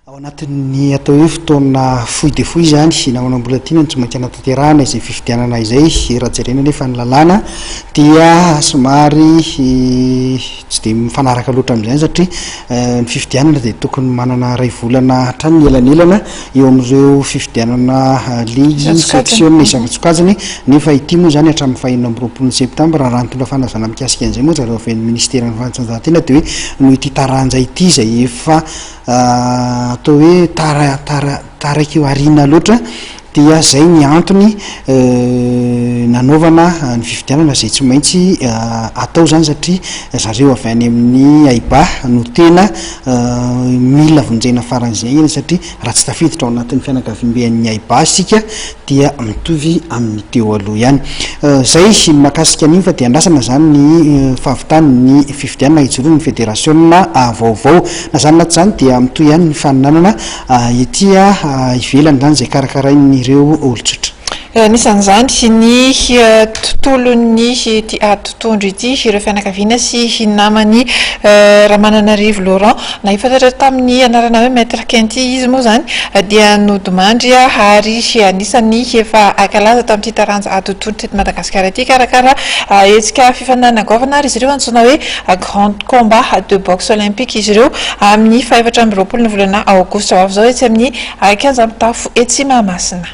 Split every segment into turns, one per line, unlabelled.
Ao anatin'ny atao hoe fotoana fohy dia fohy izany nahoana mbola tiana ny tsy maintsy anatanterahana izay fifidianana izay raha jerena nefa ny lalàna dia somary tsy dia mifanaraka loatra amin'izany satria ny fifidianana dia tokony manana ray volana hatrany ny elanelana eo amin'ireo fifidianana ligy section isan-tsokajiny nefa ity moa izany hatramin'ny fahaenina amby roapolo septambra raha nytondra fanazana mikasika an'izay moa zareo avy amin'ny ministera ny fanatanjahantena dia hoe noho ity taranja ity izay efa atao hoe taraiky eo ariana loatra dia zay ny antony nanaovana ny fifidianana izay tsy maintsy atao zany satria zareo avy any amin'ny aiba no tena mila vonjena faran'izay eny satria raha tsy tafiditra ao anatin'ny fianakaviam-bean'ny aiba sika dia mitovy amin'ny teo aloha ihany zay makasika an'iny fa dia andrasana zany ny fahavitany ny fifidianana hijoroany ny federasionna vaovao na zany naty zany dia mitoy ihany ny faninanana etya ivelany zany zay karakarain'ny ireo olotsotra.
Nisan'izany ny tontolon'ny tontondro ity ireo fianakaviana sy namany Ramananarivo Laurent na ifantatra tamin'ny anarana hoe maître Kenty izy moa zany dia nodimandry ary anisan'ny efa akalaza tamin'ity taranja tontondro teto Madagasikara ity karakara hetsika fifanana govana ary izy ireo antsoina hoe grand combat de boxe olympique izy ireo amin'ny fahaefatra amby roapolo ny volana aogositra avy zao etsy amin'ny 15 amby tafo etsy Mahamasina.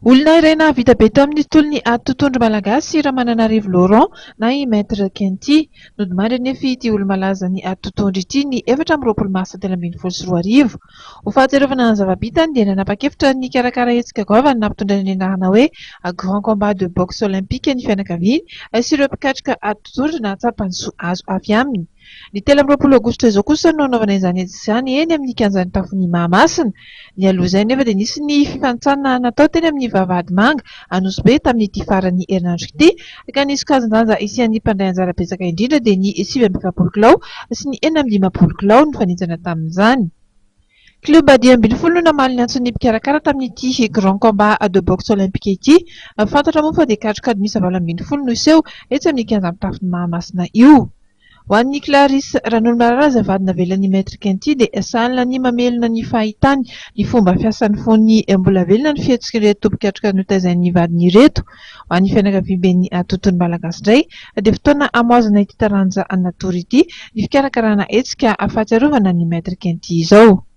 Olona iray nahavita be teo amin'ny tontolon'ny tontondro malagasy Ramananarivo Laurent na i maître Kenty nodimandry nefa ity olo-malaza ny tontondro ity ny 4 amby roapolo Mars 2024 ho fahatsiarovana ny zava-bitany dia nanapa-kevitra ny karakara hetsika govana nampitondra ny anarana hoe grand combat de boxe olympique ny fianakaviany sy ireo mpikatrika tontondro na tsapany soa azo avy aminy. Ny 3 amby roapolo aogositra izao kosa no anaovana izany izany eny amin'ny 15 tafon'ny Mahamasina. Ny aloha izay nefa dia nisy ny fifantsana natao teny amin'ny vavahady manga Anosy-be tamin'ity faran'ny herinandro ity ka nisy kazan-danja isian'ny mpandray anjara betsaka indrindra dia ny 720 kilao sy ny 450 kilao no fanitsana tamin'izany. Club 10 no namaly ny antson'ny mpikarakara tamin'ity grand combat de boxe olympique ity fantatra moa fa dia katrokady misy 20 no iseho etsy amin'ny 15 amby tafon'ny Mahamasina io. Ho an'ny Clarisse Ranolmararaza vadina velan'ny maître Kenty dia sahala ny mamelona ny fahitany ny fomba fiasan'ny foany mbola velona ny fihetsik'ireto mpikatroka notaizan'ny vadiny ireto. Ho an'ny fianakaviam-ben'ny tontolo malagasy indray dia fotoana amoazana ity taranja natory ity ny fikarakarana hetsika fahatsiarovana ny maître Kenty izao.